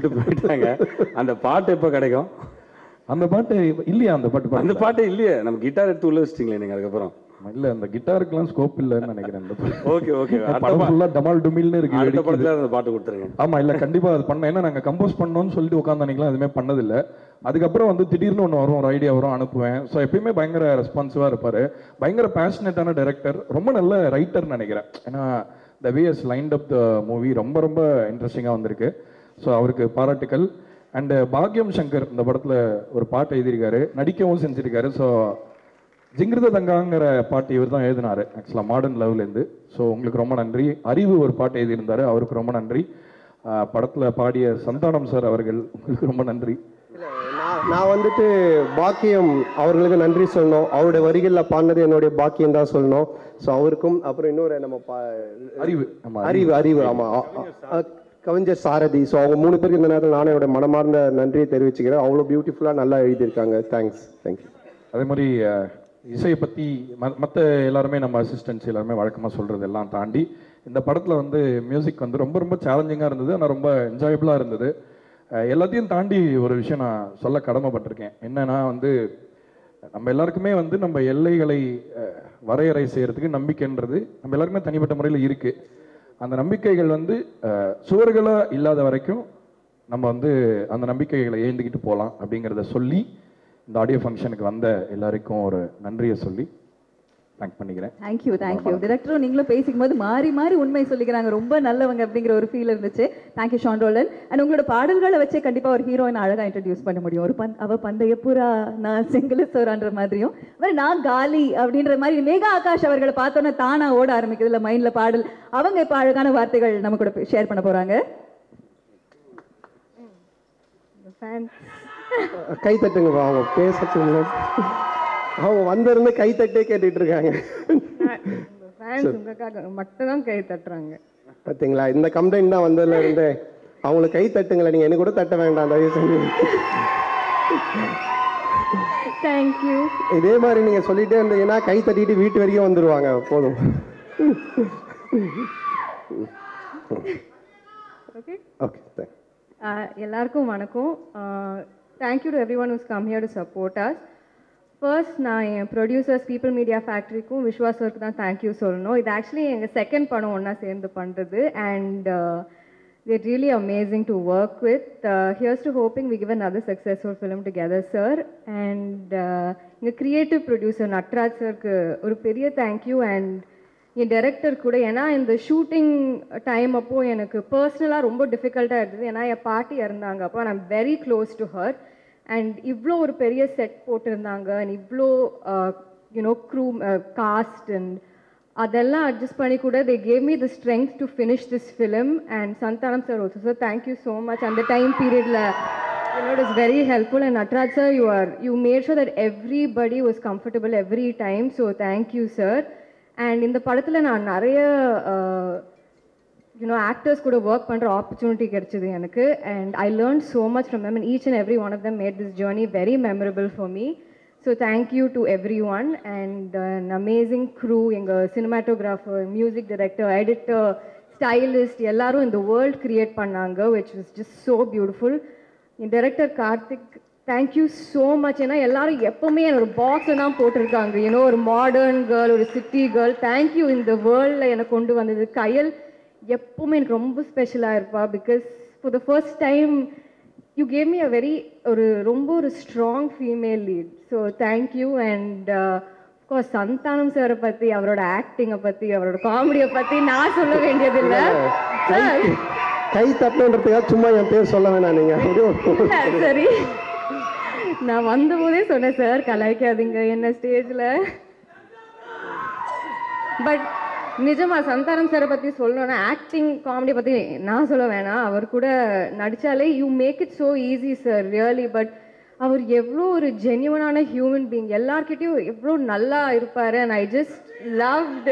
போயிட்டாங்க. அந்த பாட்டு எப்போ கிடைக்கும்? அந்த பாட்டு இல்லையா? அந்த பாட்டு இல்லையே. நம்ம கிட்டார் எடுத்து உள்ள வச்சிட்டீங்களே நீங்க அதுக்கப்புறம்? இல்ல, அந்த கிட்டாருக்குலாம் ஸ்கோப் இல்லைன்னு நினைக்கிறேன். Okay okay. படம் ஃபுல்லா டமால் டுமில்னு இருக்கு. அடுத்த படத்துல அந்த பாட்டு கொடுத்துருங்க. ஆமா, இல்ல கண்டிப்பா அது பண்ண. ஏன்னா நாங்க கம்போஸ் பண்ணோம்னு சொல்லிட்டு உட்காந்து அன்னைக்கெல்லாம் எதுவுமே பண்ணதில்லை. அதுக்கப்புறம் வந்து திடீர்னு ஒன்று வரும், ஒரு ஐடியா வரும், அனுப்புவேன். ஸோ எப்பயுமே பயங்கர ரெஸ்பான்சிவாக இருப்பார். பயங்கர பேஷனேட்டான டைரக்டர், ரொம்ப நல்ல ரைட்டர்னு நினைக்கிறேன். ஏன்னா the way has lined up the movie ரொம்ப ரொம்ப இன்ட்ரெஸ்டிங்காக வந்திருக்கு. ஸோ அவருக்கு பாராட்டுக்கள். அண்டு பாக்யம் சங்கர் இந்த படத்தில் ஒரு பாட்டு எழுதியிருக்காரு, நடிக்கவும் செஞ்சுருக்காரு. ஸோ ஜிங்கிருத தங்காங்கிற பாட்டு இவர் தான் எழுதினார் ஆக்சுவலாக மாடர்ன் லவ்லேருந்து. ஸோ உங்களுக்கு ரொம்ப நன்றி. அறிவு ஒரு பாட்டு எழுதியிருந்தார், அவருக்கு ரொம்ப நன்றி. படத்தில் பாடிய சந்தானம் சார் அவர்கள், உங்களுக்கு ரொம்ப நன்றி. நான் வந்துட்டு பாக்கியம் அவர்களுக்கு நன்றி சொல்லணும். அவருடைய வரிகளில் பாடினது என்னுடைய பாக்கியம் தான் சொல்லணும். ஸோ அவருக்கும், அப்புறம் இன்னொரு நம்ம அறிவு ஆமாம், கவிஞர் சாரதி. ஸோ அவங்க 3 பேருக்கு இந்த நேரத்தில் நானே என்னோட மனமார்ந்த நன்றியை தெரிவிச்சுக்கிறேன். அவ்வளோ பியூட்டிஃபுல்லாக நல்லா எழுதியிருக்காங்க. தேங்க்யூ. அதே மாதிரி இசையை பற்றி மற்ற எல்லாருமே நம்ம அசிஸ்டன்ஸ் எல்லாருமே வழக்கமாக சொல்கிறது எல்லாம் தாண்டி இந்த படத்தில் வந்து மியூசிக் வந்து ரொம்ப ரொம்ப சேலஞ்சிங்காக இருந்தது. ஆனால் ரொம்ப என்ஜாயபுளாக இருந்தது. எல்லாத்தையும் தாண்டி ஒரு விஷயம் நான் சொல்ல கடமைப்பட்டிருக்கேன். என்னன்னா வந்து நம்ம எல்லாருக்குமே வந்து நம்ம எல்லைகளை வரையறை செய்கிறதுக்கு நம்பிக்கைன்றது நம்ம எல்லாருக்குமே தனிப்பட்ட முறையில் இருக்குது. அந்த நம்பிக்கைகள் வந்து சுவர்களாக இல்லாத வரைக்கும் நம்ம வந்து அந்த நம்பிக்கைகளை ஏந்திக்கிட்டு போகலாம் அப்படிங்கிறத சொல்லி இந்த ஆடியோ ஃபங்க்ஷனுக்கு வந்த எல்லாருக்கும் ஒரு நன்றியை சொல்லி தேங்க் பண்ணிக்கிறேன். தேங்க்யூ. டைரக்டரும் நீங்களும் பேசிக்கும் போது மாறி மாறி உண்மை சொல்லிக்கிறாங்க. ரொம்ப நல்லவங்க அப்படிங்கிற ஒரு ஃபீல் இருந்துச்சு. Thank you Shawn ரோலன். அண்ட் உங்களோட பாடல்களை வச்சே கண்டிப்பாக ஒரு ஹீரோயின் அழகாக இன்ட்ரடியூஸ் பண்ண முடியும். அவ பந்தய புறா, நான் செங்கல சோறான்ற மாதிரியும், நான் காலி அப்படின்ற மாதிரி மேகா ஆகாஷ் அவர்களை பார்த்தோன்னா தானா ஓட ஆரம்பிக்குது இல்லை மைண்டில் பாடல். அவங்க இப்போ அழகான வார்த்தைகள் நம்ம கூட ஷேர் பண்ண போகிறாங்க. கை தட்டுங்க, அவங்க பேச அவங்க வந்திருந்து கை தட்டே கேட்டுட்டு இருக்காங்க. மட்டும் தான் கை தட்டுறாங்க. பார்த்தீங்களா, இந்த கம்ப்ளைண்ட் தான் வந்ததுல இருந்து. அவங்களுக்கு கை தட்டுங்களேன், நீங்க எனக்கு கூட தட்ட வேண்டாம் தயவு செஞ்சு. தேங்க்யூ. இதே மாதிரி நீங்க சொல்லிட்டே இருந்தீங்கன்னா கை தட்டிட்டு வீட்டு வரைக்கும் வந்துருவாங்க. போதும். Okay okay. எல்லாருக்கும் வணக்கம். Thank you to everyone who's come here to support us. First நான் என் ப்ரொடியூசர்ஸ் பீப்புள் மீடியா ஃபேக்ட்ரிக்கும் விஸ்வாஸ் சருக்கு தான் தேங்க்யூ சொல்லணும். இது ஆக்சுவலி எங்கள் செகண்ட் படம் ஒன்றா சேர்ந்து பண்ணுறது. And they're really amazing to work with. Here's to hoping we give another successful film together, sir. And எங்கள் க்ரியேட்டிவ் ப்ரொடியூசர் நட்ராஜ் சருக்கு ஒரு பெரிய தேங்க்யூ. அண்ட் என் டைரக்டர் கூட, ஏன்னா இந்த ஷூட்டிங் டைம் அப்போது எனக்கு பர்சனலாக ரொம்ப டிஃபிகல்ட்டாக இருந்தது. ஏன்னா என் பாட்டி இறந்தாங்க அப்போ. I am very close to her. And இவ்வளோ ஒரு பெரிய செட் போட்டிருந்தாங்க. அண்ட் இவ்வளோ யூனோ க்ரூ காஸ்ட் அண்ட் அதெல்லாம் அட்ஜஸ்ட் பண்ணி கூட they gave me the strength to finish this film. And Santanam sir also, sir, thank you so much. And the time period la, you know, it was very helpful. And Natraj sir, you made sure that everybody was comfortable every time. So thank you, sir. And in the படத்தில் நான் நிறைய you know actors கூட work பண்ணுற opportunity கிடைச்சது எனக்கு. And I learn so much from them, and each and every one of them made this journey very memorable for me. So thank you to everyone. And an amazing crew, எங்கள் cinematographer, music director, editor, stylist எல்லாரும் இந்த world create பண்ணாங்க, which was just so beautiful. N director Karthik, thank you so much. ஏன்னா எல்லாரும் எப்போவுமே என்னோட பாக்ஸில் தான் போட்டிருக்காங்க. ஏன்னோ ஒரு மாடர்ன் கேர்ள், ஒரு சிட்டி கேர்ள். தேங்க்யூ இந்த வேர்ல்டில் என்னை கொண்டு வந்தது. கயல் எப்போவுமே எனக்கு ரொம்ப ஸ்பெஷலாக இருப்பா. Because for the first time you gave me a very ரொம்ப ஒரு strong female lead. So thank you. And of course Santhanam சாரை பற்றி, அவரோட ஆக்டிங்கை பற்றி, அவரோட காமெடியை பற்றி நான் சொல்ல வேண்டியதில்லை. கை தட்டுன்றதுக்காக சும்மா என் பேர் சொல்ல வேணாம் நீங்கள். சரி, நான் வந்தபோதே சொன்னேன் சார் கலாய்க்காதீங்க என்ன ஸ்டேஜில். பட் நிஜமா சந்தானம் சாரை பற்றி சொல்லணும்னா, ஆக்டிங் காமெடியை பற்றி நான் சொல்ல வேணாம். அவர் கூட நடித்தாலே you make it so easy sir, really. But அவர் எவ்வளோ ஒரு ஜென்யூனான ஹியூமன் பீயிங், எல்லார்கிட்டையும் எவ்வளோ நல்லா இருப்பார். And I just loved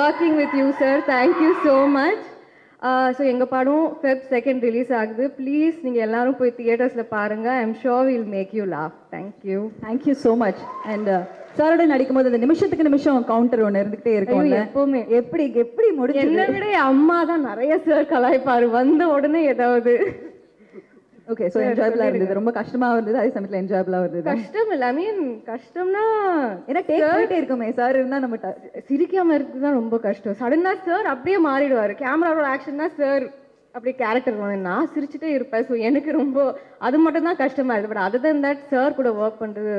working with you sir. Thank you so much. So எங்கள் படம் Feb 2 ரிலீஸ் ஆகுது. ப்ளீஸ் நீங்கள் எல்லாரும் போய் தியேட்டர்ஸில் பாருங்கள். I am sure will make you laugh. Thank you so much. And சாரோட நடிக்கும் போது அந்த நிமிஷத்துக்கு நிமிஷம் கவுண்டர் ஒன்று இருந்துகிட்டே இருக்கும் எப்பவுமே. எப்படி முடியும்? என்னை விட அம்மா தான் நிறைய சார் கலாய்ப்பாரு வந்த உடனே ஏதாவது. ஓகே ஸோ என்ஜாயபிளா இருந்தது, ரொம்ப கஷ்டமா இருந்தது, அதே சமயத்தில் என்ஜாயபிளா இருந்தது. கஷ்டம் இல்லை, ஐ மீன் கஷ்டம்னா ஏன்னா டேக் போயிட்டே இருக்குமே சார் இருந்தா நம்ம சிரிக்காம இருக்குது தான் ரொம்ப கஷ்டம். சடனா சார் அப்படியே மாறிடுவார், கேமராவோட ஆக்ஷன்னா சார் அப்படியே கேரக்டர் நான் சிரிச்சுட்டே இருப்பேன். ஸோ எனக்கு ரொம்ப அது மட்டும் தான் கஷ்டமா இருக்குது. But other then that sir கூட ஒர்க் பண்ணுறது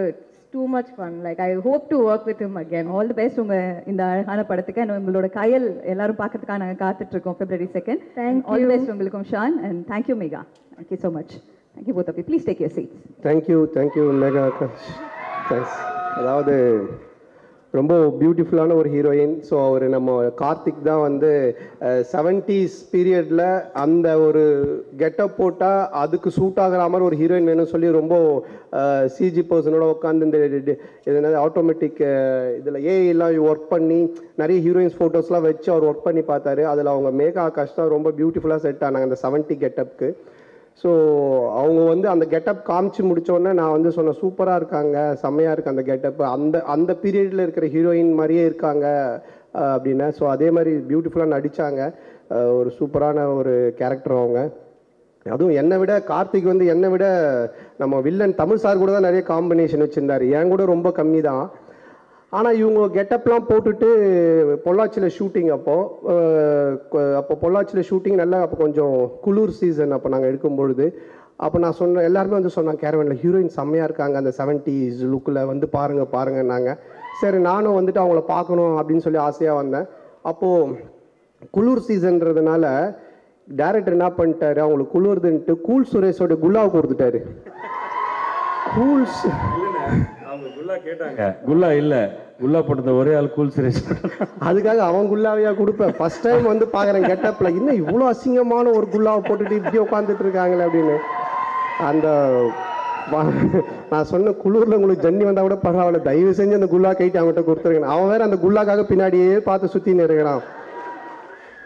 too much fun. Like I hope to work with him again. All the best உங்க இந்த அழகான படத்துக்கு. and உங்களோட கயல் எல்லாரும் பார்க்கறதுக்காக நாங்க காத்துட்டு இருக்கோம் February 2nd. All the best உங்களுக்கும் Shawn, and thank you Megha. Thank you so much. Thank you both of you. Please take your seats. Thank you Megha. Thanks. அதாவது ரொம்ப பியூட்டிஃபுல்லான ஒரு ஹீரோயின். ஸோ அவர் நம்ம கார்த்திக் தான் வந்து 70s பீரியடில் அந்த ஒரு கெட்டப் போட்டால் அதுக்கு சூட் ஆகிற மாதிரி ஒரு ஹீரோயின் வேணும்னு சொல்லி ரொம்ப சிஜி பர்சனோட உட்காந்து இந்த இது ஆட்டோமேட்டிக் இதில் ஏஐலாம் ஒர்க் பண்ணி நிறைய ஹீரோயின்ஸ் ஃபோட்டோஸ்லாம் வச்சு அவர் ஒர்க் பண்ணி பார்த்தாரு. அதில் அவங்க மேகா கஷ்டம் ரொம்ப பியூட்டிஃபுல்லாக செட் ஆனாங்க அந்த 70 கெட்டப்புக்கு. ஸோ அவங்க வந்து அந்த கெட்டப் காமிச்சு முடித்தோடனே நான் வந்து சொன்னேன் சூப்பராக இருக்காங்க, செம்மையாக இருக்குது அந்த கெட்டப், அந்த பீரியடில் இருக்கிற ஹீரோயின் மாதிரியே இருக்காங்க அப்படின்னா. ஸோ அதே மாதிரி பியூட்டிஃபுல்லாக நடித்தாங்க. ஒரு சூப்பரான ஒரு கேரக்டர் அவங்க. அதுவும் என்னை விட கார்த்திக் வந்து என்னை விட நம்ம வில்லன் தமிழ் சார் கூட தான் நிறைய காம்பினேஷன் வச்சுருந்தார், என் கூட ரொம்ப கம்மி தான். ஆனால் இவங்க கெட்டப்லாம் போட்டுட்டு பொள்ளாச்சியில் ஷூட்டிங் அப்போ பொள்ளாச்சியில் ஷூட்டிங் நல்லா அப்போ கொஞ்சம் குளிர் சீசன் அப்போ நாங்கள் எடுக்கும்பொழுது அப்போ நான் சொன்னேன், எல்லாருமே வந்து சொன்னாங்க கேரவனில் ஹீரோயின் செம்மையாக இருக்காங்க அந்த 70s லுக்கில் வந்து பாருங்கன்னாங்க. சரி நானும் வந்துட்டு அவங்கள பார்க்கணும் அப்படின்னு சொல்லி ஆசையாக வந்தேன். அப்போது குளிர் சீசன்றதுனால டைரக்டர் என்ன பண்ணிட்டாரு, அவங்களுக்கு குளிர்துன்ட்டு கூல் சுரேஷோட குல்லாவை கொடுத்துட்டாரு. கூல்ஸ் குல்லா கேட்டாங்க, குல்லா இல்ல குல்லா போட்டது ஒரே ஆள் கூல் சுரேஷ். அதுக்காக அவன் குல்லாவையா கொடுப்பேன். ஃபர்ஸ்ட் டைம் வந்து பார்க்குறேன் கெட்டப்ல, இன்னும் இவ்வளோ அசிங்கமான ஒரு குல்லாவை போட்டுட்டு இப்படி உட்காந்துட்டு இருக்காங்களே அப்படின்னு. அந்த நான் சொன்ன குளூரில் உங்களுக்கு ஜன்னி வந்தால் கூட பரவாயில்ல, தயவு செஞ்சு அந்த குல்லா கைட்டு அவங்ககிட்ட கொடுத்துருக்கேன். அவன் வேற அந்த குல்லாக்காக பின்னாடியே பார்த்து சுற்றின்னு இருக்கிறான்.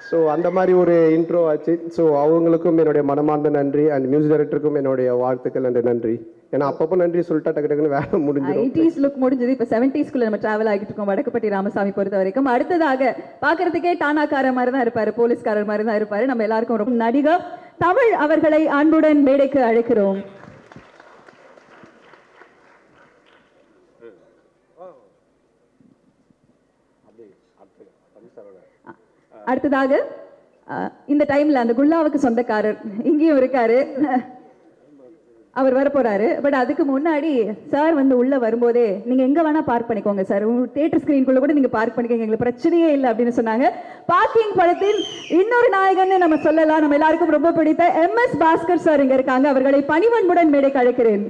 ஸோ அந்த மாதிரி ஒரு இன்ட்ரோ ஆச்சு. ஸோ அவங்களுக்கும் என்னுடைய மனமார்ந்த நன்றி, அண்ட் மியூசிக் டைரக்டருக்கும் என்னுடைய வாழ்த்துக்கள் அண்ட் நன்றி. ஏன்னா அப்பப்போ நன்றி சொல்லிட்டா டக்கு டக்குன்னு வேலை முடிஞ்சது. 80s லுக் முடிஞ்சது, இப்போ 70ஸ்குள்ள நம்ம டிராவல் ஆகிட்டு இருக்கோம் வடக்குப்பட்டி ராமசாமி பொறுத்த வரைக்கும். அடுத்ததாக பார்க்கறதுக்கே டானாக்கார மாதிரி தான் இருப்பாரு, போலீஸ்காரர் மாதிரி தான் இருப்பாரு. நம்ம எல்லாருக்கும் ரொம்ப நடிகர் தமிழ் அவர்களை அன்புடன் மேடைக்கு அழைக்கிறோம். அடுத்ததாக இந்த டைம்ல அந்த குல்லாவுக்கு சொந்தக்காரர் இங்கேயும் இருக்காரு, அவர் வர போறாரு. பட் அதுக்கு முன்னாடி சார் வந்து உள்ள வரும்போதே நீங்க எங்க வேணா பார்க் பண்ணிக்கோங்க சார், தியேட்டர் ஸ்கிரீனுக்குள்ள கூட நீங்க பார்க் பண்ணிக்கோங்க, எங்களுக்கு பிரச்சனையே இல்லை அப்படின்னு சொன்னாங்க. பார்க்கிங் படத்தில் இன்னொரு நாயகன் நம்ம சொல்லலாம், நம்ம எல்லாருக்கும் ரொம்ப பிடித்த MS பாஸ்கர் சார் இங்க இருக்காங்க. அவர்களை பணிவன்புடன் மேடைக்கு அழைக்கிறேன்.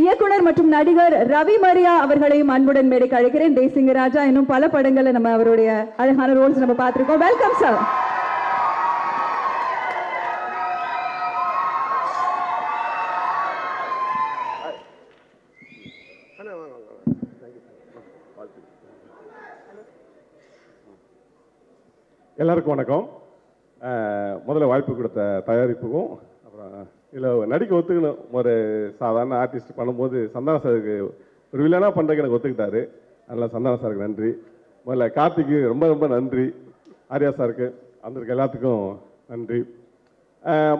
இயக்குனர் மற்றும் நடிகர் ரவி மரியா அவர்களையும் அன்புடன் மேடைக்கு அழைக்கிறேன். தேசிங்க ராஜா இன்னும் பல படங்கள்ல நம்ம அவருடைய அழகான ரோல்ஸ் நம்ம பார்த்திருக்கோம். Welcome sir. எல்லாருக்கும் வணக்கம். முதல்ல வாய்ப்பு கொடுத்த தயாரிப்புக்கும், அப்புறம் இதில் நடிக்க ஒத்துக்கணும். ஒரு சாதாரண ஆர்டிஸ்ட் பண்ணும்போது சந்தான சாருக்கு ஒரு வில்லனாக பண்ணுறதுக்கு எனக்கு ஒத்துக்கிட்டாரு. அதனால் சந்தான சாருக்கு நன்றி. முதல்ல கார்த்திக்கு ரொம்ப ரொம்ப நன்றி. ஆர்யா சாருக்கு, வந்திருக்க எல்லாத்துக்கும் நன்றி.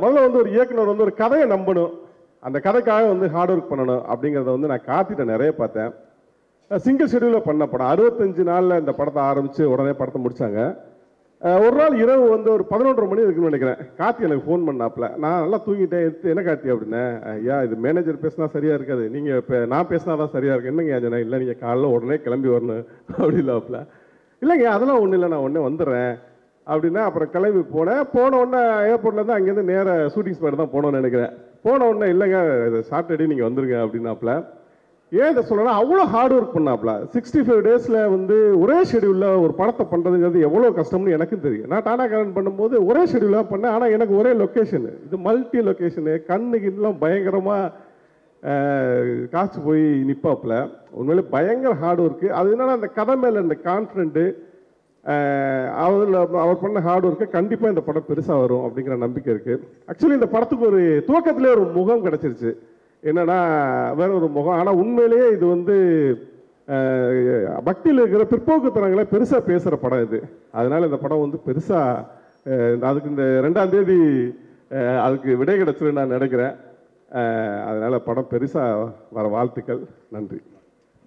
முதல்ல வந்து ஒரு இயக்குனர் வந்து ஒரு கதையை நம்பணும், அந்த கதைக்காக வந்து ஹார்ட் ஒர்க் பண்ணணும் அப்படிங்கிறத வந்து நான் கார்த்திகிட்ட நிறைய பார்த்தேன். சிங்கிள் ஷெடியூலில் பண்ண படம் 65 நாளில் இந்த படத்தை ஆரம்பித்து உடனே படத்தை முடித்தாங்க. ஒரு நாள் இரவு வந்து ஒரு 11:30 மணி இருக்குன்னு நினைக்கிறேன், கார்த்தி எனக்கு ஃபோன் பண்ணாப்புல. நான் நல்லா தூங்கிட்டேன். என்ன கார்த்தி அப்படின்னேன். ஐயா இது மேனேஜர் பேசினா சரியாக இருக்காது, நீங்கள் இப்போ நான் பேசினா தான் சரியாக இருக்கு. என்னங்க ஆச்சுனா, இல்லை நீங்கள் காலைல உடனே கிளம்பி வரணும் அப்படி இல்லாப்புல. இல்லைங்க அதெல்லாம் ஒன்றும் இல்லை, நான் உடனே வந்துடுறேன் அப்படின்னா. அப்புறம் கிளம்பி போன உடனே ஏர்போர்ட்லேருந்து அங்கேருந்து நேராக ஷூட்டிங் ஸ்பாட் தான் போனோன்னு நினைக்கிறேன். போன உடனே இல்லைங்க சாட்டர்டே நீங்கள் வந்துருங்க அப்படின்னாப்புல. ஏன் இதை சொல்லனா, அவ்வளோ ஹார்ட் ஒர்க் பண்ணாப்ல. 65 டேஸில் வந்து ஒரே ஷெடியூலில் ஒரு படத்தை பண்ணுறதுங்கிறது எவ்வளோ கஷ்டம்னு எனக்கும் தெரியும். நான் டானாக்காரன் பண்ணும்போது ஒரே ஷெடியூலாக பண்ணேன், ஆனால் எனக்கு ஒரே லொக்கேஷனு, இது மல்டி லொக்கேஷனு, கண்ணுக்கு இன்னும் பயங்கரமாக காய்ச்சி போய் நிற்பாப்புல. உண்மையிலே பயங்கர ஹார்ட் ஒர்க்கு. அது என்னன்னா அந்த கதை மேலே இந்த கான்ஃபிடென்ட்டு, அவர் பண்ண ஹார்ட் ஒர்க்கு கண்டிப்பாக இந்த படம் பெருசாக வரும் அப்படிங்கிற நம்பிக்கை இருக்குது. ஆக்சுவலி இந்த படத்துக்கு ஒரு துவக்கத்திலே ஒரு முகம் கிடச்சிருச்சு, என்னன்னா வேற ஒரு முகம். ஆனால் உண்மையிலேயே இது வந்து பக்தியில் இருக்கிற பிற்போக்குத்தனங்களை பெருசாக பேசுகிற படம் இது. அதனால இந்த படம் வந்து பெருசாக அதுக்கு இந்த 2ஆம் தேதி அதுக்கு விடை கிடச்சிருன்னு நான் நினைக்கிறேன். அதனால் படம் பெருசாக வர வாழ்த்துக்கள். நன்றி.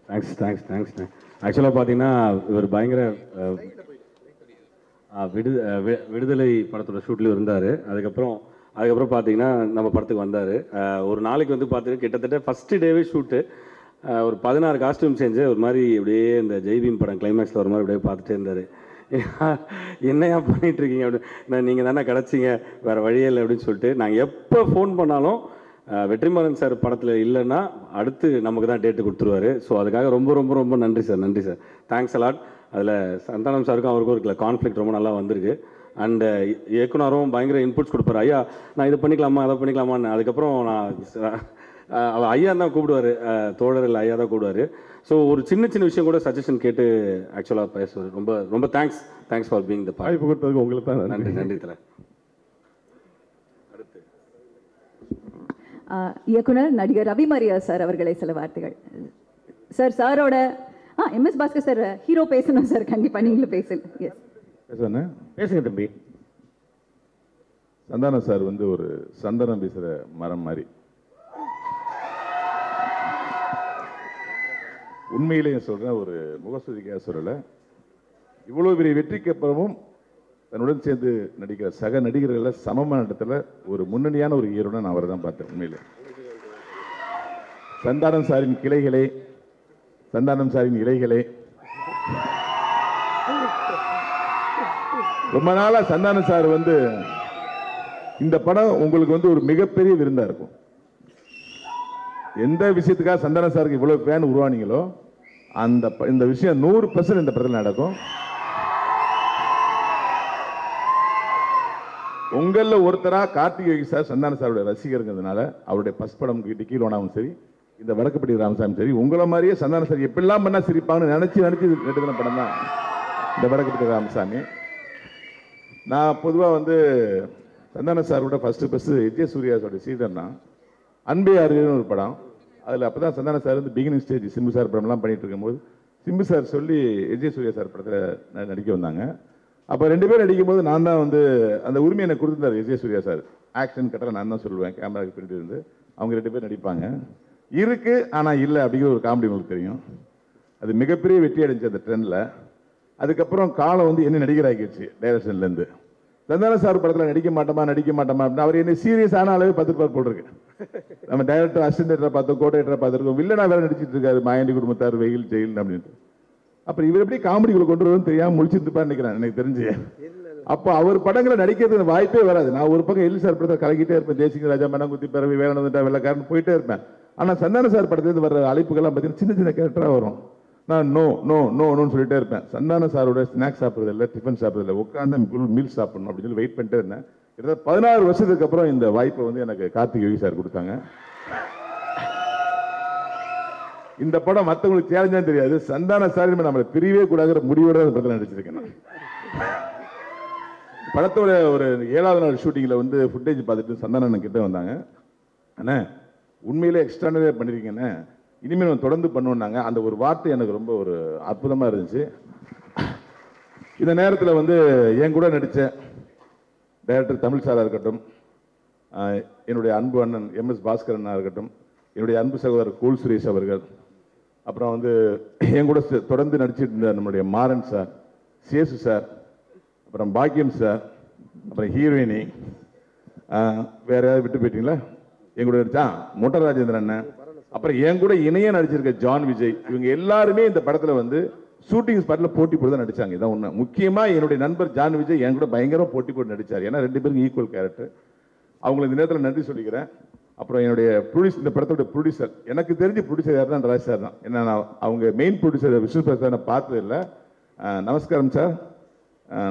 தேங்க்ஸ். ஆக்சுவலாக பார்த்தீங்கன்னா இவர் பயங்கர விடுதலை படத்தோட ஷூட்லேயும் இருந்தார். அதுக்கப்புறம் பார்த்தீங்கன்னா நம்ம படத்துக்கு வந்தார். ஒரு நாளைக்கு வந்து பார்த்தீங்கன்னா கிட்டத்தட்ட ஃபஸ்ட்டு டேவே ஷூட்டு ஒரு 16 காஸ்டியூம் சேஞ்சு ஒரு மாதிரி அப்படியே இந்த ஜெய்பீம் படம் கிளைமேக்ஸில் ஒரு மாதிரி அப்படியே பார்த்துட்டே இருந்தார். என்னையா பண்ணிகிட்ருக்கீங்க அப்படின்னு. நீங்கள் தானே கிடச்சிங்க, வேறு வழியே இல்லை அப்படின்னு சொல்லிட்டு நாங்கள் எப்போ ஃபோன் பண்ணாலும் வெற்றிமாறன் சார் படத்தில் இல்லைன்னா அடுத்து நமக்கு தான் டேட்டு கொடுத்துருவாரு. ஸோ அதுக்காக ரொம்ப ரொம்ப ரொம்ப நன்றி சார். Thanks a lot. அதில் சந்தானம் சாருக்கும் அவருக்கும் இருக்கிற கான்ஃப்ளிக்ட் ரொம்ப நல்லா வந்திருக்கு. அண்டு இயக்குனரும் பயங்கர இன்புட்ஸ் கொடுப்பாரு. ஐயா நான் இதை பண்ணிக்கலாமா அதை பண்ணிக்கலாமான்னு. அதுக்கப்புறம் அவர் ஐயா தான் கூப்பிடுவார், தோழர் இல்லை ஐயா தான் கூப்பிடுவார். ஸோ ஒரு சின்ன விஷயம் கூட சஜஷன் கேட்டு ஆக்சுவலாக பேசுவார். ரொம்ப ரொம்ப தேங்க்ஸ் ஃபார் பீங் த வாய்ப்பு கொடுத்ததுக்கு உங்களுக்கு தான் நன்றி தலை. இயக்குனர் நடிகர் ரவி மரியா சார் அவர்களை சில வார்த்தைகள். சாரோட எம்எஸ் பாஸ்கர் சார் ஹீரோ பேசணும் சார், கண்டிப்பாக நீங்களும் பேசுங்க. பேசுங்க தம்பி. சந்தானம் சார் வந்து ஒரு சந்தனம் பேசுகிற மரம் மாதிரி. உண்மையிலேயே சொல்கிறேன், ஒரு முகஸ்துதிக்காக சொல்லலை. இவ்வளோ பெரிய வெற்றிக்கு அப்புறமும் தன்னுடன் சேர்ந்து நடிக்கிற சக நடிகர்களை சமமான இடத்துல ஒரு முன்னணியான ஒரு ஹீரோனை நான் அவரை தான் பார்த்தேன். உண்மையிலே சந்தானம் சாரின் கிளைகளே, சந்தானம் சாரின் இலைகளே, ரொம்ப நாளா சந்தானம் சார் வந்து இந்த படம் உங்களுக்கு வந்து ஒரு மிகப்பெரிய விருந்தா இருக்கும். எந்த விஷயத்துக்காக சந்தானம் சாருக்கு இவ்வளவு ஃபேன் உருவானீங்களோ இந்த விஷயம் 100% இந்த படத்தில் நடக்கும். உங்களில் ஒருத்தரா கார்த்திகை சார் சந்தான சாருடைய ரசிகருங்கிறதுனால அவருடைய ஃபர்ஸ்ட் படம் டிக்கிலோனாவும் சரி, இந்த வடக்குப்பட்டி ராமசாமி சரி, உங்களை மாதிரியே சந்தான சார் எப்படிலாம் பண்ணா சிரிப்பாங்கன்னு நினைச்சு எடுத்துக்கிற படம் தான் இந்த வடக்குப்பட்டி ராமசாமி. நான் பொதுவாக வந்து சந்தான சாரோட ஃபர்ஸ்ட் விஜய் சூர்யாஸோட சீடர்னா அன்பே அறிவுன்னு ஒரு படம். அதில் அப்போ தான் சந்தான சார் வந்து பிகினிங் ஸ்டேஜ் சிம்பு சார் படம்லாம் பண்ணிட்டு இருக்கும்போது சிம்பு சார் சொல்லி விஜய் சூர்யா சார் படத்தில் நடிக்க வந்தாங்க. அப்போ 2 பேரும் நடிக்கும்போது நான் தான் வந்து அந்த உரிமை எனக்கு கொடுத்துருந்தார் விஜய் சூர்யா சார். ஆக்ஷன் கட்டல நான் தான் சொல்லுவேன், கேமராக்கு பின்னாடி இருந்து அவங்க 2 பேர் நடிப்பாங்க. இருக்கு ஆனால் இல்லை அப்படிங்கிற ஒரு காமெடி உங்களுக்கு தெரியும். அது மிகப்பெரிய வெற்றி அடைஞ்சு அந்த ட்ரெண்டில். அதுக்கப்புறம் காலம் வந்து என்ன நடிகராகிடுச்சு டைரக்ஷன்லேருந்து. சந்தான சார் படத்தில் நடிக்க மாட்டோமா அப்படின்னு அவர் என்ன சீரியஸ் ஆன அளவே 10 பேர் போட்டிருக்கு. நம்ம டைரக்டர் அசிஸ்டன்ட் பார்த்தோம், கோஆர்டினேட்டரை பார்த்துருக்கோம், வில்லனா வேற நடிச்சிட்டு இருக்காரு மாயாண்டி குடும்பத்தார் வெயில் ஜெயில் அப்படின்ட்டு. அப்புறம் இவர் எப்படி காமெடிக்குள்ள கொண்டு வருவோம் தெரியாம முடிச்சிருப்பான்னு நினைக்கிறேன் எனக்கு தெரிஞ்சு. அப்போ அவர் படங்களை நடிக்கிறதுக்கு வாய்ப்பே வராது. நான் ஒரு பக்கம் எல் சார் படத்தை கலக்கிட்டே இருப்பேன், தேசிங்க ராஜா மனங்குத்தி பிறவி வேலனந்தா வெள்ளக்காரன் போயிட்டே இருப்பேன். ஆனால் சந்தான சார் படத்துலேருந்து வர அழைப்புகள்லாம் பார்த்தீங்கன்னா சின்ன கேரக்டராக வரும். நான் நோன்னு சொல்லிட்டே இருப்பேன். சந்தான சாரோட ஸ்நாக்ஸ் சாப்பிட்றது இல்லை, டிஃபன் சாப்பிட்றது இல்லை, உட்காந்து மீல் சாப்பிடணும் அப்படின்னு சொல்லி வெயிட் பண்ணிட்டே இருந்தேன். கிட்டத்தட்ட 16 வருஷத்துக்கு அப்புறம் இந்த வாய்ப்பை வந்து எனக்கு கார்த்திகை சார் கொடுத்தாங்க. இந்த படம் மற்றவங்களுக்கு சேலஞ்சா தெரியாது, சந்தான சார் நம்மளை பிரிவே கூடாதுங்கிற முடிவோட அந்த படத்தில் நடிச்சிருக்கேன். படத்தோட ஒரு 7வது நாள் ஷூட்டிங்கில் வந்து ஃபுட்டேஜ் பார்த்துட்டு சந்தானன் கிட்ட வந்தாங்க. அண்ணே உண்மையிலே எக்ஸ்ட்ரானரியாக பண்ணியிருக்கீங்கண்ணே, இனிமேல் நம்ம தொடர்ந்து பண்ணுவோன்னாங்க. அந்த ஒரு வார்த்தை எனக்கு ரொம்ப ஒரு அற்புதமாக இருந்துச்சு. இந்த நேரத்தில் வந்து என் கூட நடித்த டைரக்டர் தமிழ் சாராக இருக்கட்டும், என்னுடைய அன்பு அண்ணன் எம்எஸ் பாஸ்கரனாக இருக்கட்டும், என்னுடைய அன்பு சகோதரர் கூல் சுரேஷ் அவர்கள், அப்புறம் வந்து என் கூட தொடர்ந்து நடிச்சிட்டு இருந்த நம்முடைய மாறன் சார், சேசு சார், அப்புறம் பாக்கியம் சார், அப்புறம் ஹீரோயினி, வேற யாராவது விட்டு போயிட்டீங்களா? என் கூட நடிச்சா மொட்டர் ராஜேந்திரன் அண்ணன், அப்புறம் என் கூட இணைய நடிச்சிருக்க ஜான் விஜய், இவங்க எல்லாருமே இந்த படத்தில் வந்து ஷூட்டிங் ஸ்பாட்டில் போட்டி போட்டு தான் நடிச்சாங்க. இதான் ஒன்று. முக்கியமாக என்னுடைய நண்பர் ஜான் விஜய் என் கூட பயங்கரமாக போட்டி போட்டு நடித்தார். ஏன்னா 2 பேருக்கு ஈக்குவல் கேரக்டர். அவங்களுக்கு இந்த நேரத்தில் நன்றி சொல்லிக்கிறேன். அப்புறம் என்னுடைய இந்த படத்தோட ப்ரொடியூசர், எனக்கு தெரிஞ்ச ப்ரொடியூசர் யார் தான் ராஜ் சார் தான். ஏன்னா நான் அவங்க மெயின் ப்ரொடியூசர் விஷ்ணு பிரசாத் நான் பார்த்ததில்லை. நமஸ்காரம் சார்,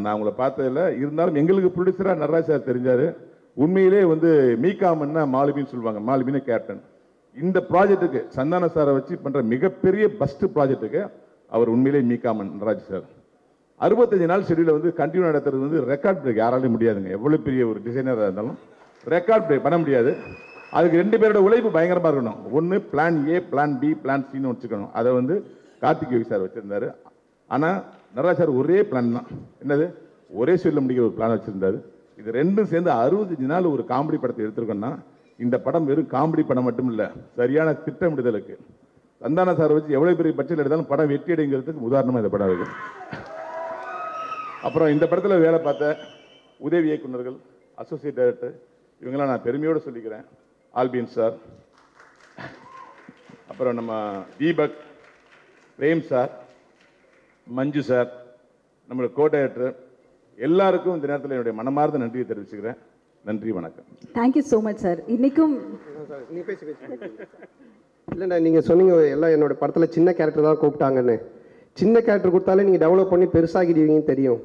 நான் அவங்கள பார்த்ததில்லை. இருந்தாலும் எங்களுக்கு ப்ரொடியூசராக நடராஜ் சார் தெரிஞ்சார். உண்மையிலே வந்து மீகாமன்னா மாலுமின்னு சொல்லுவாங்க, மாலுமின்னு கேப்டன். இந்த ப்ராஜெக்ட்டுக்கு சந்தான சாரை வச்சு பண்ணுற மிகப்பெரிய பெஸ்ட் ப்ராஜெக்ட்டுக்கு அவர் உண்மையிலே மீகாமன் நடராஜ் சார். 65 நாள் ஷெடியூலை வந்து கண்டினியூ நடத்துறது வந்து ரெக்கார்ட் பிரேக் யாராலையும் முடியாதுங்க. எவ்வளோ பெரிய ஒரு டிசைனராக இருந்தாலும் ரெக்கார்ட் பிரேக் பண்ண முடியாது. அதுக்கு 2 பேரோட உழைப்பு பயங்கரமாக இருக்கணும். ஒன்று plan A, plan B, plan சின்னு வச்சுக்கணும். அதை வந்து கார்த்திகை சார் வச்சுருந்தாரு. ஆனால் நடராஜ் சார் ஒரே பிளான் தான். என்னது? ஒரே ஷெடியூலில் முடிக்கிற ஒரு பிளான் வச்சுருந்தாரு. இது ரெண்டும் சேர்ந்து 65 நாள் ஒரு காமெடி படத்தை எடுத்திருக்கோம்னா இந்த படம் வெறும் காமெடி படம் மட்டும் இல்லை, சரியான திட்டமிடுதலுக்கு. சந்தான சார் வச்சு எவ்வளோ பெரிய பட்ஜெட் எடுத்தாலும் படம் வெற்றி அடைங்கிறதுக்கு உதாரணமாக இந்த படம் இருக்கு. அப்புறம் இந்த படத்தில் வேலை பார்த்த உதவி இயக்குநர்கள், அசோசியேட் டைரக்டர், இவங்கெல்லாம் நான் பெருமையோடு சொல்லிக்கிறேன். ஆல்பின் சார், அப்புறம் நம்ம தீபக், பிரேம் சார், மஞ்சு சார், நம்மளோட கோ டைரக்டர், எல்லாருக்கும் இந்த நேரத்தில் என்னுடைய மனமார்ந்த நன்றியை தெரிவிச்சுக்கிறேன். நன்றி, வணக்கம். Thank you so much sir. இன்னைக்கும் இல்லைண்ணா, நீங்கள் சொன்னீங்க எல்லாம் என்னோட படத்தில் சின்ன கேரக்டர் தான் கூப்பிட்டாங்கன்னு. சின்ன கேரக்டர் கொடுத்தாலே நீங்கள் டெவலப் பண்ணி பெருசாகிடுவீங்கன்னு தெரியும்.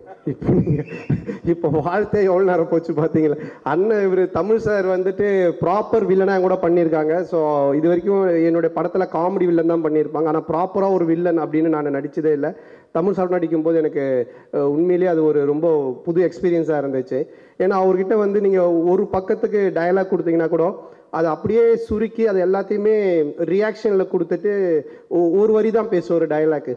இப்போ வாழ்த்தே எவ்வளோ நேரம் போச்சு பார்த்தீங்களா. அண்ணன் இவர் தமிழ் சார் வந்துட்டு ப்ராப்பர் வில்லனாக கூட பண்ணியிருக்காங்க. ஸோ இது வரைக்கும் என்னுடைய படத்தில் காமெடி வில்லன் தான் பண்ணியிருப்பாங்க, ஆனால் ப்ராப்பராக ஒரு வில்லன் அப்படின்னு நான் நடித்ததே இல்லை. தமிழ் சார் நடிக்கும்போது எனக்கு உண்மையிலேயே அது ஒரு ரொம்ப புது எக்ஸ்பீரியன்ஸாக இருந்துச்சு. ஏன்னா அவர்கிட்ட வந்து நீங்கள் ஒரு பக்கத்துக்கு டயலாக் கொடுத்தீங்கன்னா கூட அதை அப்படியே சுருக்கி அது எல்லாத்தையுமே ரியாக்ஷனில் கொடுத்துட்டு ஒரு வரி தான் பேசும் ஒரு டயலாக்கு.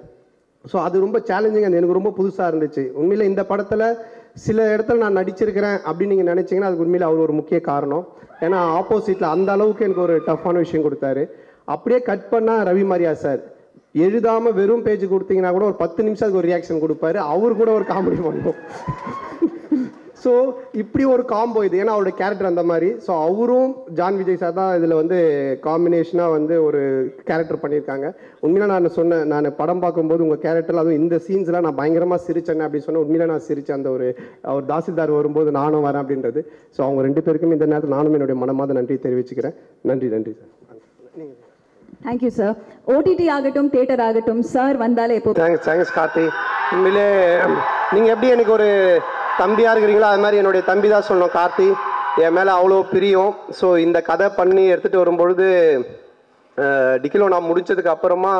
ஸோ அது ரொம்ப சேலஞ்சிங், அது எனக்கு ரொம்ப புதுசாக இருந்துச்சு. உண்மையில் இந்த படத்தில் சில இடத்துல நான் நடிச்சிருக்கிறேன் அப்படின்னு நீங்கள் நினச்சிங்கன்னா அதுக்கு உண்மையில் அவர் ஒரு முக்கிய காரணம். ஏன்னா ஆப்போசிட்டில் அந்த அளவுக்கு எனக்கு ஒரு டஃப்பான விஷயம் கொடுத்தாரு. அப்படியே கட் பண்ணால் ரவி மாரியா சார் எழுதாமல் வெறும் பேஜ் கொடுத்தீங்கன்னா கூட ஒரு 10 நிமிஷம் அதுக்கு ஒரு ரியாக்ஷன் கொடுப்பாரு, அவர் கூட ஒரு காமெடி பண்ணுவோம். ஸோ இப்படி ஒரு காம்போ இது, ஏன்னா அவரோட கேரக்டர் அந்த மாதிரி. ஸோ அவரும் ஜான் விஜய் சார் தான் இதில் வந்து காம்பினேஷனாக வந்து ஒரு கேரக்டர் பண்ணியிருக்காங்க. உண்மையில நான் படம் பார்க்கும்போது உங்கள் கேரக்டர், அதுவும் இந்த சீன்ஸ்லாம் நான் பயங்கரமாக சிரிச்சேன் அப்படின்னு சொன்னேன். உண்மையில நான் சிரித்தேன். அந்த அவர் தாசில்தார் வரும்போது நானும் வரேன் அப்படின்றது. ஸோ அவங்க 2 பேருக்கும் இந்த நேரத்தில் நானும் என்னுடைய மனமாத நன்றி தெரிவிச்சுக்கிறேன். நன்றி சார். Thank you sir. ஓடிடி ஆகட்டும், தியேட்டர் ஆகட்டும், சார் வந்தாலே எப்போ. தேங்க்ஸ் கார்த்தி. உண்மையிலே நீங்கள் எப்படி எனக்கு ஒரு தம்பியாக இருக்கிறீங்களோ அது மாதிரி என்னுடைய தம்பி தான் சொல்லணும். கார்த்தி என் மேலே அவ்வளோ பிரியம். ஸோ இந்த கதை பண்ணி எடுத்துகிட்டு வரும்பொழுது டிக்கிலோ நான் முடிச்சதுக்கு அப்புறமா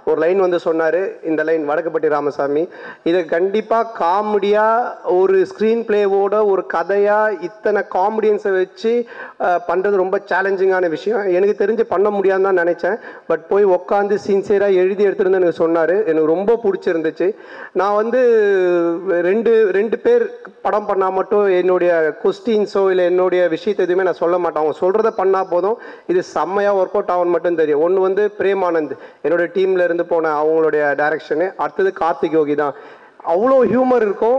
ஒரு லைன் வந்து சொன்னார். இந்த லைன் வடக்குப்பட்டி ராமசாமி, இதை கண்டிப்பாக காமெடியாக ஒரு ஸ்க்ரீன் பிளேவோட ஒரு கதையாக இத்தனை காமெடியன்ஸை வச்சு பண்ணுறது ரொம்ப சேலஞ்சிங்கான விஷயம். எனக்கு தெரிஞ்சு பண்ண முடியாதுன்னு தான் நினச்சேன். பட் போய் உட்காந்து சின்சியராக எழுதி எடுத்துருந்து எனக்கு சொன்னார். எனக்கு ரொம்ப பிடிச்சிருந்துச்சு. நான் வந்து ரெண்டு பேர் படம் பண்ணால் மட்டும் என்னுடைய கொஸ்டின்ஸோ இல்லை என்னுடைய விஷயத்தை எதுவுமே நான் சொல்ல மாட்டேன். அவங்க சொல்கிறத பண்ணால் போதும், இது செம்மையாக ஒர்க் அவுட் ஆகும்னு மட்டும் தெரியும். ஒன்று வந்து பிரேமானந்த் என்னுடைய டீம்ல இருந்து போன அவங்களுடைய டைரக்ஷனு, அடுத்தது கார்த்திக் யோகி தான். அவ்வளோ ஹியூமர் இருக்கும்,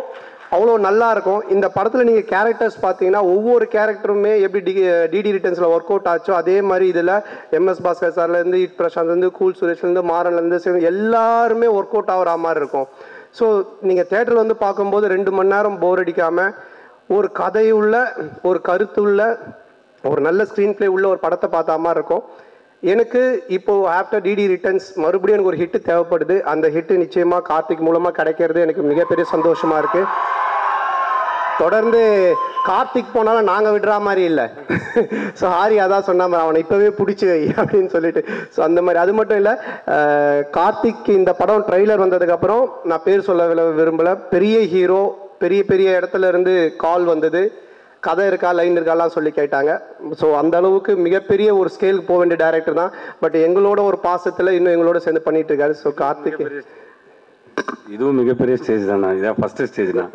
அவ்வளோ நல்லா இருக்கும். இந்த படத்தில் நீங்கள் கேரக்டர்ஸ் பார்த்தீங்கன்னா ஒவ்வொரு கேரக்டருமே எப்படி டிடி ரிட்டர்ன்ஸில் ஒர்க் அவுட் ஆச்சோ அதே மாதிரி இதில் எம்எஸ் பாஸ்கர் சார்லேருந்து, இட் பிரசாந்த்லேருந்து, கூல் சுரேஷ்லேருந்து, மாறன்லேருந்து எல்லாருமே ஒர்க் அவுட் ஆகிற மாதிரி இருக்கும். ஸோ நீங்கள் தேட்டரில் வந்து பார்க்கும்போது 2 மணி நேரம் போர் அடிக்காமல் ஒரு கதையுள்ள, ஒரு கருத்துள்ள, ஒரு நல்ல ஸ்க்ரீன் பிளே உள்ள ஒரு படத்தை பார்த்த மாதிரி இருக்கும். எனக்கு இப்போது ஆஃப்டர் டிடி ரிட்டர்ன்ஸ் மறுபடியும் எனக்கு ஒரு ஹிட்டு தேவைப்படுது. அந்த ஹிட்டு நிச்சயமாக கார்த்திக் மூலமாக கிடைக்கிறது எனக்கு மிகப்பெரிய சந்தோஷமாக இருக்குது. தொடர்ந்து கார்த்திக் போனாலும் நாங்கள் விடுற மாதிரி இல்லை. ஸோ ஹாரி அதான் சொன்னாமல் அவனை இப்போவே பிடிச்சி வை அப்படின்னு சொல்லிட்டு. ஸோ அந்த மாதிரி. அது மட்டும் இல்லை, கார்த்திக் இந்த படம் ட்ரெய்லர் வந்ததுக்கப்புறம் நான் பேர் சொல்ல விரும்பலை, பெரிய ஹீரோ, பெரிய இடத்துல இருந்து கால் வந்தது, கதை இருக்கா லைன் இருக்காலாம் சொல்லி கேட்டாங்க. ஸோ அந்த அளவுக்கு மிகப்பெரிய ஒரு ஸ்கேலுக்கு போக வேண்டிய டைரக்டர் தான். பட் எங்களோட ஒரு பாசத்தில் இன்னும் எங்களோட சேர்ந்து பண்ணிட்டு இருக்காரு. ஸோ கார்த்திக் இதுவும் மிகப்பெரிய ஸ்டேஜ் தானா? இதான் ஃபர்ஸ்ட் ஸ்டேஜ் தான்.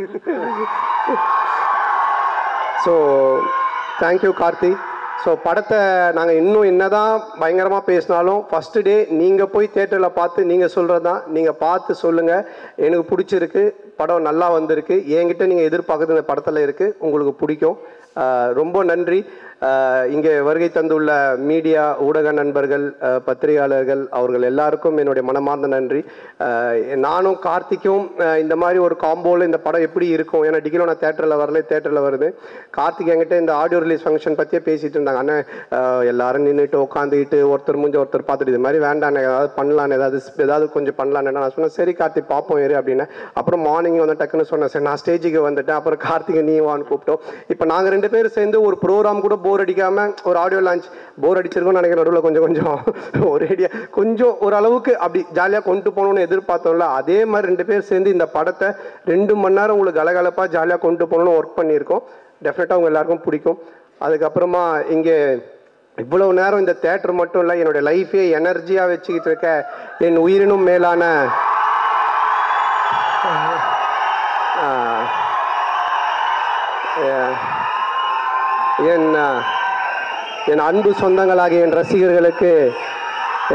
So thank you Karthik. ஸோ படத்தை நாங்கள் இன்னும் என்னதான் பயங்கரமாக பேசினாலும் ஃபஸ்ட்டு டே நீங்கள் போய் தேட்டரில் பார்த்து நீங்கள் சொல்கிறது தான். நீங்கள் பார்த்து சொல்லுங்கள், எனக்கு பிடிச்சிருக்கு, படம் நல்லா வந்திருக்கு, என்கிட்ட நீங்கள் எதிர்பார்க்குறது இந்த படத்தில் இருக்குது, உங்களுக்கு பிடிக்கும். ரொம்ப நன்றி. இங்கே வருகை தந்துள்ள மீடியா ஊடக நண்பர்கள், பத்திரிகையாளர்கள், அவர்கள் எல்லாருக்கும் என்னுடைய மனமார்ந்த நன்றி. நானும் கார்த்திக்கும் இந்த மாதிரி ஒரு காம்போவில் இந்த படம் எப்படி இருக்கும், ஏன்னா டிகிலோ நான் தேட்டரில் வருது. கார்த்திக் என்கிட்ட இந்த ஆடியோ ரிலீஸ் ஃபங்க்ஷன் பற்றியே பேசிகிட்டு இருந்தாங்க. அண்ணன் எல்லாரும் நின்றுட்டு உட்காந்துக்கிட்டு ஒருத்தர் முடிஞ்ச ஒருத்தர் பார்த்துட்டு இது மாதிரி வேண்டாம், ஏதாவது பண்ணலான்னு, ஏதாவது கொஞ்சம் பண்ணலான்னு நான் சொன்னேன். சரி கார்த்திக் பார்ப்போம் ஏறு அப்படின்னு. அப்புறம் மார்னிங் வந்து டக்குன்னு சொன்னேன், சரி நான் ஸ்டேஜுக்கு வந்துட்டேன். அப்புறம் கார்த்திகை நீ வான்னு கூப்பிட்டோம். இப்போ நாங்கள் 2 பேரும் சேர்ந்து ஒரு ப்ரோக்ராம் கூட போர் அடிக்காமல், ஒரு ஆடியோ லான்ச் போர் அடிச்சிருக்கோம்னு நினைக்கிறேன். நடுவில் கொஞ்சம் ஒரேடியா கொஞ்சம் ஓரளவுக்கு அப்படி ஜாலியாக கொண்டு போகணும்னு எதிர்பார்த்தோம்ல, அதே மாதிரி 2 பேர் சேர்ந்து இந்த படத்தை 2 மணி நேரம் உங்களுக்கு கலகலப்பாக ஜாலியாக கொண்டு போகணும்னு ஒர்க் பண்ணியிருக்கோம். டெஃபினட்டாக உங்கள் எல்லாருக்கும் பிடிக்கும். அதுக்கப்புறமா இங்கே இவ்வளவு நேரம் இந்த தேட்டர் மட்டும் இல்லை, என்னுடைய லைஃபே எனர்ஜியாக வச்சுக்கிட்டு இருக்க என் உயிரினும் மேலான என் அன்பு சொந்தங்களாகிய என் ரசிகர்களுக்கு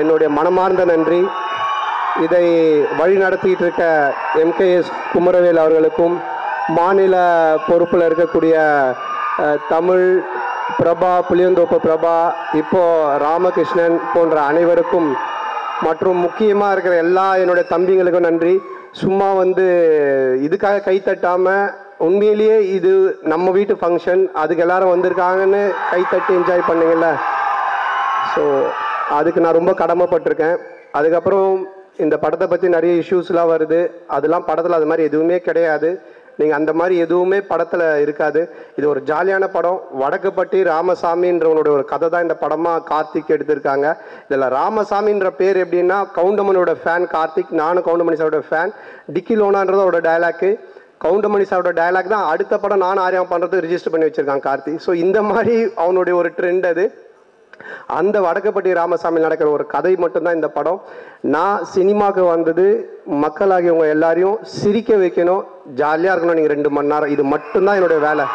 என்னுடைய மனமார்ந்த நன்றி. இதை வழி நடத்திட்டு இருக்க எம்கேஎஸ் குமரவேல் அவர்களுக்கும், மாநில பொறுப்பில் இருக்கக்கூடிய தமிழ் பிரபா, புளியந்தோப்பு பிரபா, இப்போ ராமகிருஷ்ணன் போன்ற அனைவருக்கும், மற்றும் முக்கியமாக இருக்கிற எல்லா என்னுடைய தம்பிங்களுக்கும் நன்றி. சும்மா இதுக்காக கை தட்டாமல், உண்மையிலேயே இது நம்ம வீட்டு ஃபங்க்ஷன், அதுக்கு எல்லாரும் வந்திருக்காங்கன்னு கை தட்டி என்ஜாய் பண்ணுங்கள்ல. ஸோ அதுக்கு நான் ரொம்ப கடமைப்பட்டிருக்கேன். அதுக்கப்புறம் இந்த படத்தை பற்றி நிறைய இஷ்யூஸ்லாம் வருது, அதெல்லாம் படத்தில் அது மாதிரி எதுவுமே கிடையாது. நீங்கள் அந்த மாதிரி எதுவுமே படத்தில் இருக்காது. இது ஒரு ஜாலியான படம். வடக்குப்பட்டி ராமசாமின்றவனோட ஒரு கதை தான் இந்த படமாக கார்த்திக் எடுத்திருக்காங்க. இதில் ராமசாமின்ற பேர் எப்படின்னா, கவுண்டமணியோட ஃபேன் கார்த்திக், நானும் கவுண்டமணி சாரோட ஃபேன். டிக்கி லோனான்றதோட டைலாக்கு, கவுண்டமணி சாரோட டைலாக் தான் அடுத்த படம் நான் ஆரியம் பண்ணுறதுக்கு ரிஜிஸ்டர் பண்ணி வச்சுருக்கான் கார்த்திக். ஸோ இந்த மாதிரி அவனுடைய ஒரு ட்ரெண்ட் அது. அந்த வடக்குப்பட்டி ராமசாமி நடக்கிற ஒரு கதை மட்டும்தான் இந்த படம். நான் சினிமாவுக்கு வந்தது மக்களாகியவங்க எல்லாரையும் சிரிக்க வைக்கணும், ஜாலியாக இருக்கணும். நீங்கள் 2 மணி நேரம், இது மட்டும்தான் என்னுடைய வேலை.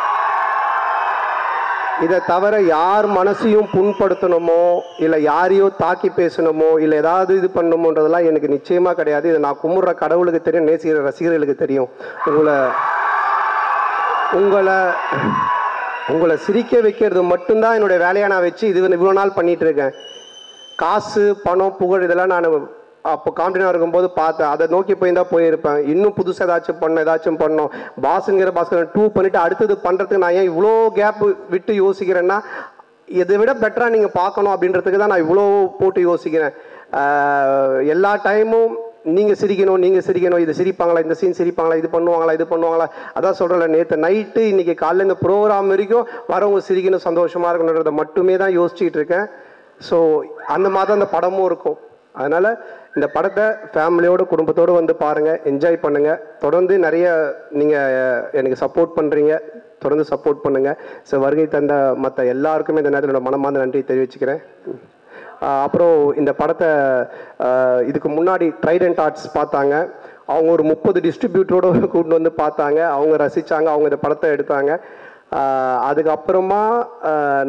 இதை தவிர யார் மனசையும் புண்படுத்தணுமோ, இல்லை யாரையோ தாக்கி பேசணுமோ, இல்லை ஏதாவது இது பண்ணணுமோன்றதெல்லாம் எனக்கு நிச்சயமாக கிடையாது. இதை நான் கும்பிட்ற கடவுளுக்கு தெரியும், நேசிக்கிற ரசிகர்களுக்கு தெரியும். உங்களை சிரிக்க வைக்கிறது மட்டும்தான் என்னுடைய வேலையை நான் வச்சு இவ்வளோ நாள் பண்ணிகிட்டு இருக்கேன். காசு, பணம், புகழ் இதெல்லாம் நான் அப்போ காம்படினாக இருக்கும்போது பார்த்தேன். அதை நோக்கி போயிருப்பேன். இன்னும் புதுசாக ஏதாச்சும் பண்ணோம். பாஸ்ங்கிற பாஸ்கர் 2 பண்ணிவிட்டு அடுத்தது பண்ணுறதுக்கு நான் ஏன் இவ்வளோ கேப் விட்டு யோசிக்கிறேன்னா, இதை விட பெட்டராக நீங்கள் பார்க்கணும் அப்படின்றதுக்கு தான் நான் இவ்வளோ போட்டு யோசிக்கிறேன். எல்லா டைமும் நீங்கள் சிரிக்கணும், இது சிரிப்பாங்களா, இந்த சீன் சிரிப்பாங்களா, இது பண்ணுவாங்களா. அதான் சொல்கிறேன், நேற்று நைட்டு இன்றைக்கி காலையில் இந்த ப்ரோக்ராம் வரைக்கும் வரவங்க சிரிக்கணும், சந்தோஷமாக இருக்கணுன்றதை மட்டுமே தான் யோசிச்சுட்டு இருக்கேன். ஸோ அந்த மாதிரி தான் அந்த படமும் இருக்கும். அதனால் இந்த படத்தை ஃபேமிலியோடு, குடும்பத்தோடு பாருங்கள், என்ஜாய் பண்ணுங்கள். தொடர்ந்து நிறைய நீங்கள் எனக்கு சப்போர்ட் பண்ணுறீங்க, தொடர்ந்து சப்போர்ட் பண்ணுங்கள். ஸோ வருகை தந்த மற்ற எல்லாருக்குமே இந்த நேரத்தில் என்னோட மனமார்ந்த நன்றி தெரிவிச்சுக்கிறேன். அப்புறம் இந்த படத்தை இதுக்கு முன்னாடி ட்ரைடன்ட் ஆர்ட்ஸ் பார்த்தாங்க. அவங்க ஒரு 30 டிஸ்ட்ரிபியூட்டரோடு கூட்டிட்டு பார்த்தாங்க. அவங்க ரசித்தாங்க, அவங்க இந்த படத்தை எடுத்தாங்க. அதுக்கப்புறமா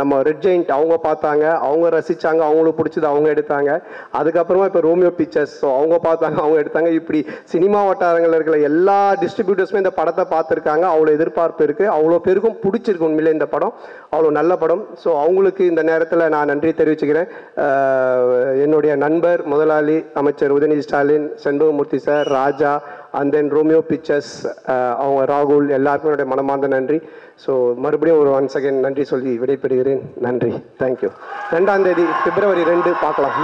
நம்ம ரெட் ஜெயிண்ட் அவங்க பார்த்தாங்க, அவங்க ரசித்தாங்க, அவங்களுக்கு பிடிச்சது அவங்க எடுத்தாங்க. அதுக்கப்புறமா இப்போ ரோமியோ பிக்சர்ஸ், ஸோ அவங்க பார்த்தாங்க, அவங்க எடுத்தாங்க. இப்படி சினிமா வட்டாரங்களில் இருக்கிற எல்லா டிஸ்ட்ரிபியூட்டர்ஸுமே இந்த படத்தை பார்த்துருக்காங்க. அவ்வளோ எதிர்பார்ப்பு இருக்குது, அவ்வளோ பேருக்கும் பிடிச்சிருக்கு. உண்மையிலே இந்த படம் அவ்வளோ நல்ல படம். ஸோ அவங்களுக்கு இந்த நேரத்தில் நான் நன்றி தெரிவிச்சுக்கிறேன். என்னுடைய நண்பர், முதலாளி, அமைச்சர் Udhayanidhi Stalin, Shenbagamoorthy sir, Raja, and then Romeo pictures, அவங்க ராகுல், எல்லாருக்கும் என்னுடைய மனமார்ந்த நன்றி. ஸோ மறுபடியும் ஒரு ஒன்ஸ் அகைன் நன்றி சொல்லி விடைபெறுகிறேன். நன்றி, தேங்க்யூ. 2ஆம் தேதி February 2 பார்க்கலாம்.